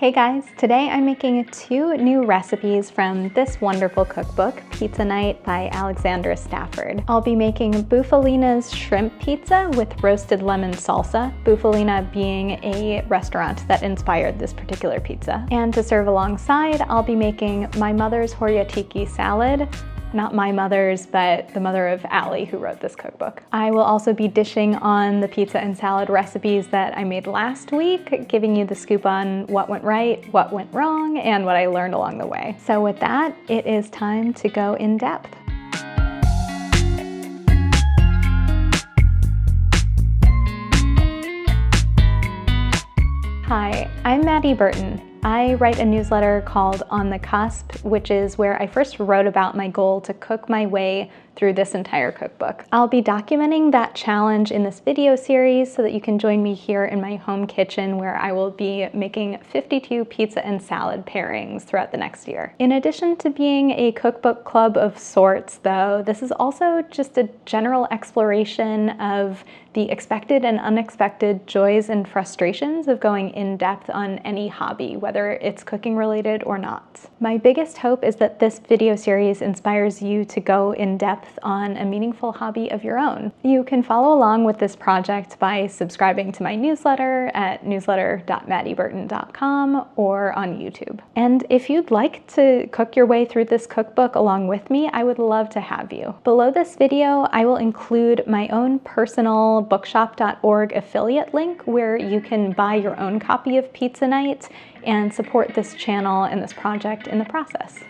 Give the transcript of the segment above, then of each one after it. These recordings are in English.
Hey guys, today I'm making 2 new recipes from this wonderful cookbook, Pizza Night by Alexandra Stafford. I'll be making Bufalina's shrimp pizza with roasted lemon salsa, Bufalina being a restaurant that inspired this particular pizza. And to serve alongside, I'll be making my mother's Horiatiki salad. Not my mother's, but the mother of Allie, who wrote this cookbook. I will also be dishing on the pizza and salad recipes that I made last week, giving you the scoop on what went right, what went wrong, and what I learned along the way. So with that, it is time to go in depth. Hi, I'm Maddie Burton. I write a newsletter called On the Cusp, which is where I first wrote about my goal to cook my way through this entire cookbook. I'll be documenting that challenge in this video series so that you can join me here in my home kitchen where I will be making 52 pizza and salad pairings throughout the next year. In addition to being a cookbook club of sorts, though, this is also just a general exploration of the expected and unexpected joys and frustrations of going in depth on any hobby, whether it's cooking related or not. My biggest hope is that this video series inspires you to go in depth on a meaningful hobby of your own. You can follow along with this project by subscribing to my newsletter at newsletter.maddieburton.com or on YouTube. And if you'd like to cook your way through this cookbook along with me, I would love to have you. Below this video, I will include my own personal bookshop.org affiliate link where you can buy your own copy of Pizza Night and support this channel and this project in the process.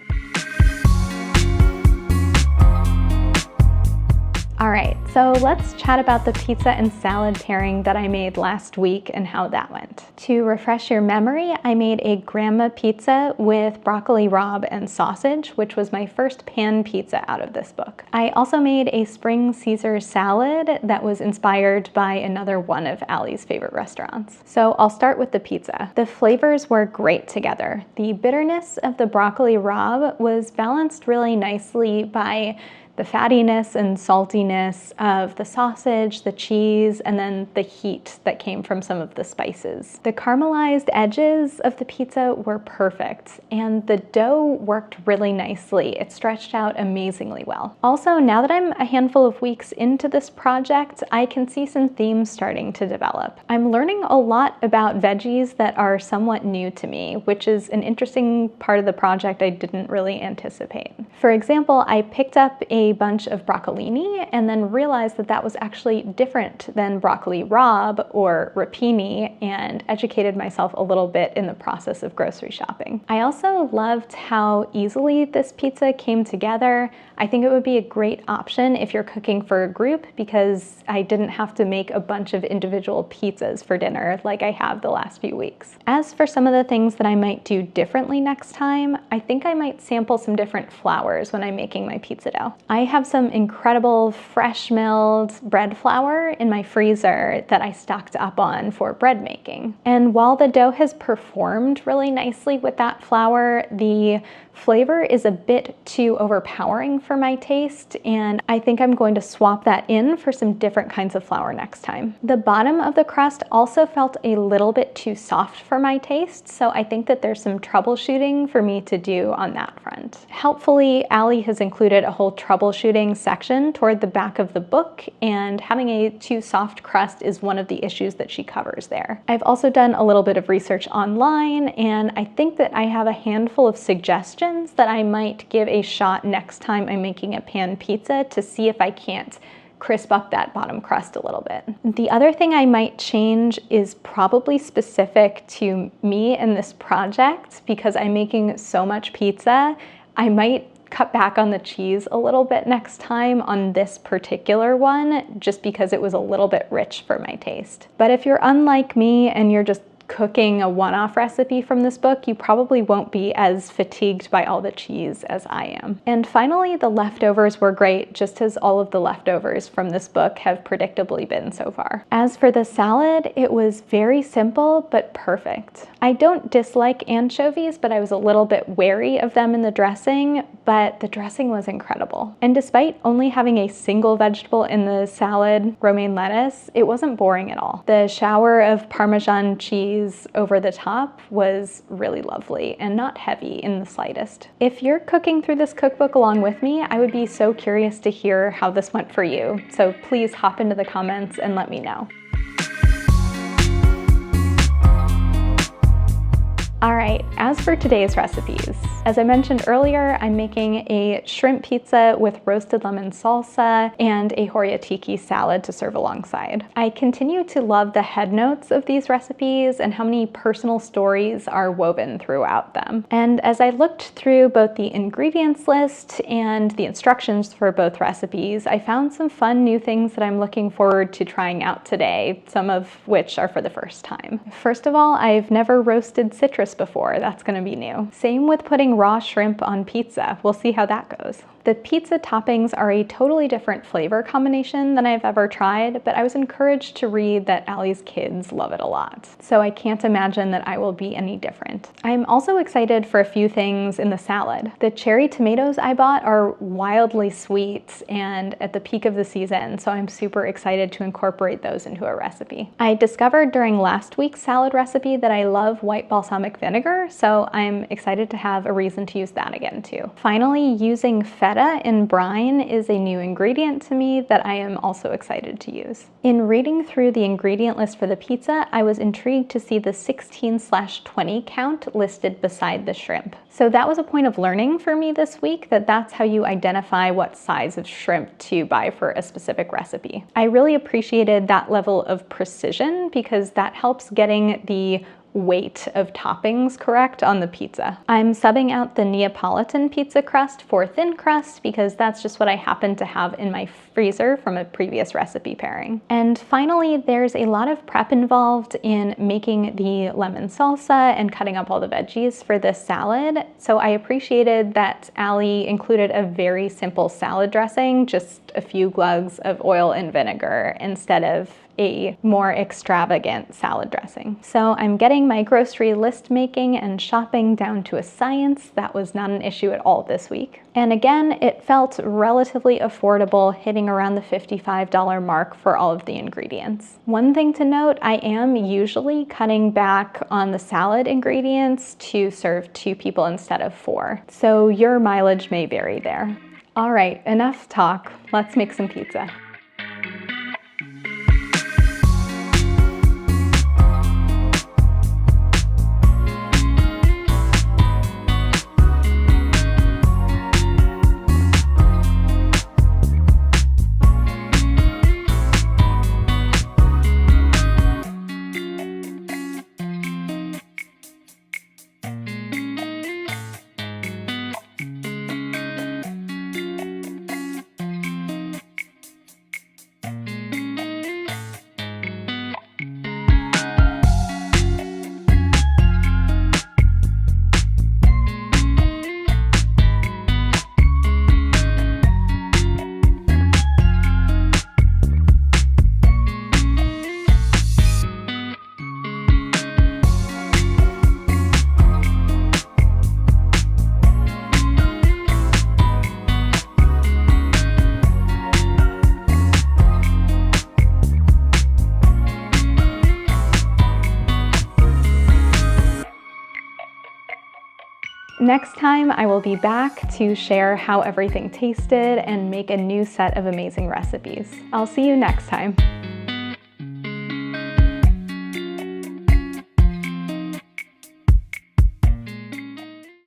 All right, so let's chat about the pizza and salad pairing that I made last week and how that went. To refresh your memory, I made a grandma pizza with broccoli rabe and sausage, which was my first pan pizza out of this book. I also made a spring Caesar salad that was inspired by another one of Allie's favorite restaurants. So I'll start with the pizza. The flavors were great together. The bitterness of the broccoli rabe was balanced really nicely by the fattiness and saltiness of the sausage, the cheese, and then the heat that came from some of the spices. The caramelized edges of the pizza were perfect, and the dough worked really nicely. It stretched out amazingly well. Also, now that I'm a handful of weeks into this project, I can see some themes starting to develop. I'm learning a lot about veggies that are somewhat new to me, which is an interesting part of the project I didn't really anticipate. For example, I picked up a bunch of broccolini and then realized that that was actually different than broccoli rabe or rapini, and educated myself a little bit in the process of grocery shopping. I also loved how easily this pizza came together. I think it would be a great option if you're cooking for a group because I didn't have to make a bunch of individual pizzas for dinner like I have the last few weeks. As for some of the things that I might do differently next time, I think I might sample some different flours when I'm making my pizza dough. I have some incredible fresh milled bread flour in my freezer that I stocked up on for bread making. And while the dough has performed really nicely with that flour, the flavor is a bit too overpowering for my taste, and I think I'm going to swap that in for some different kinds of flour next time. The bottom of the crust also felt a little bit too soft for my taste, so I think that there's some troubleshooting for me to do on that front. Helpfully, Allie has included a whole troubleshooting section toward the back of the book, and having a too soft crust is one of the issues that she covers there. I've also done a little bit of research online, and I think that I have a handful of suggestions that I might give a shot next time I'm making a pan pizza to see if I can't crisp up that bottom crust a little bit. The other thing I might change is probably specific to me and this project because I'm making so much pizza. I might cut back on the cheese a little bit next time on this particular one just because it was a little bit rich for my taste. But if you're unlike me and you're just cooking a one-off recipe from this book, you probably won't be as fatigued by all the cheese as I am. And finally, the leftovers were great, just as all of the leftovers from this book have predictably been so far. As for the salad, it was very simple but perfect. I don't dislike anchovies, but I was a little bit wary of them in the dressing, but the dressing was incredible. And despite only having a single vegetable in the salad, romaine lettuce, it wasn't boring at all. The shower of Parmesan cheese glaze over the top was really lovely and not heavy in the slightest. If you're cooking through this cookbook along with me, I would be so curious to hear how this went for you. So please hop into the comments and let me know. All right, as for today's recipes, as I mentioned earlier, I'm making a shrimp pizza with roasted lemon salsa and a Horiatiki salad to serve alongside. I continue to love the head notes of these recipes and how many personal stories are woven throughout them. And as I looked through both the ingredients list and the instructions for both recipes, I found some fun new things that I'm looking forward to trying out today, some of which are for the first time. First of all, I've never roasted citrus before. That's gonna be new. Same with putting raw shrimp on pizza. We'll see how that goes. The pizza toppings are a totally different flavor combination than I've ever tried, but I was encouraged to read that Allie's kids love it a lot. So I can't imagine that I will be any different. I'm also excited for a few things in the salad. The cherry tomatoes I bought are wildly sweet and at the peak of the season, so I'm super excited to incorporate those into a recipe. I discovered during last week's salad recipe that I love white balsamic vinegar, so I'm excited to have a reason to use that again too. Finally, using feta in brine is a new ingredient to me that I am also excited to use. In reading through the ingredient list for the pizza, I was intrigued to see the 16/20 count listed beside the shrimp. So that was a point of learning for me this week, that's how you identify what size of shrimp to buy for a specific recipe. I really appreciated that level of precision because that helps getting the weight of toppings correct on the pizza. I'm subbing out the Neapolitan pizza crust for thin crust because that's just what I happen to have in my freezer from a previous recipe pairing. And finally, there's a lot of prep involved in making the lemon salsa and cutting up all the veggies for this salad. So I appreciated that Allie included a very simple salad dressing, just a few glugs of oil and vinegar instead of a more extravagant salad dressing. So I'm getting my grocery list making and shopping down to a science. That was not an issue at all this week. And again, it felt relatively affordable, hitting around the $55 mark for all of the ingredients. One thing to note, I am usually cutting back on the salad ingredients to serve 2 people instead of 4. So your mileage may vary there. All right, enough talk. Let's make some pizza. Next time, I will be back to share how everything tasted and make a new set of amazing recipes. I'll see you next time.